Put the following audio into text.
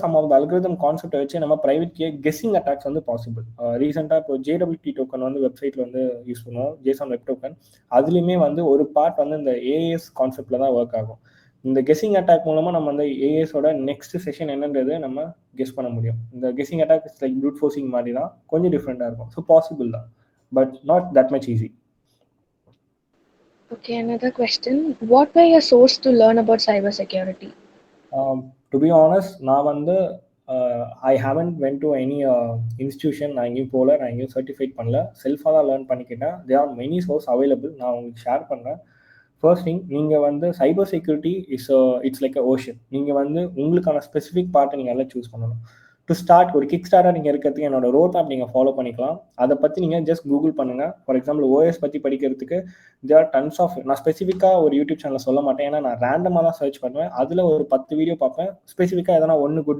Some of the algorithm கான்செப்டை வச்சு நம்ம பிரைவேட் கே கெஸ்ஸிங் அட்டாக்ஸ் வந்து பாசிபிள். ரீசெண்டாக இப்போ JWT டோக்கன் வந்து வெப்சைட்டில் வந்து யூஸ் பண்ணுவோம், ஜேசன் வெப் டோக்கன். அதுலேயுமே வந்து ஒரு பார்ட் வந்து இந்த ஏஎஸ் கான்செப்டில் தான் ஒர்க் ஆகும். இந்த கெஸ்ஸிங் அட்டாக் மூலமாக நம்ம அந்த ஏஎஸோட நெக்ஸ்ட் செஷன் என்னன்றது நம்ம கெஸ் பண்ண முடியும். இந்த guessing attack is like brute forcing மாதிரி தான், கொஞ்சம் டிஃப்ரெண்ட்டாக இருக்கும். ஸோ பாசிபிள் தான், but not that much easy. Okay, another question. What were your source to learn about cybersecurity? To be honest, நான் வந்து ஐ haven't went to any institution. நான் எங்கேயும் போகல, நான் எங்கேயும் சர்டிஃபைட் பண்ணல, செல்ஃபாக தான் லேர்ன் பண்ணிக்கிட்டேன். There are many source available, நான் உங்களுக்கு ஷேர் பண்ணுறேன். ஃபர்ஸ்ட் திங், நீங்கள் வந்து cyber security it's like a ocean. நீங்கள் வந்து உங்களுக்கான ஸ்பெசிஃபிக் பார்ட்டை நீங்கள் எல்லாம் சூஸ் பண்ணணும். டு ஸ்டார்ட் ஒரு கிக் ஸ்டார்டாக நீங்கள் இருக்கிறதுக்கு என்னோட ரோட் மேப் நீங்கள் ஃபாலோ பண்ணிக்கலாம். அதை பற்றி நீங்கள் ஜஸ்ட் கூகுள் பண்ணுங்கள். ஃபார் எக்ஸாம்பிள் ஓஎஸ் பற்றி படிக்கிறதுக்கு தேர் ஆர் டன்ஸ் ஆஃப், நான் ஸ்பெசிஃபிக்காக ஒரு யூடியூப் சேனலில் சொல்ல மாட்டேன், ஏன்னா நான் ரேண்டமாக தான் சர்ச் பண்ணுவேன். அதில் ஒரு 10 வீடியோ பார்ப்பேன், ஸ்பெசிஃபிக்காக எதனா ஒன்று குட்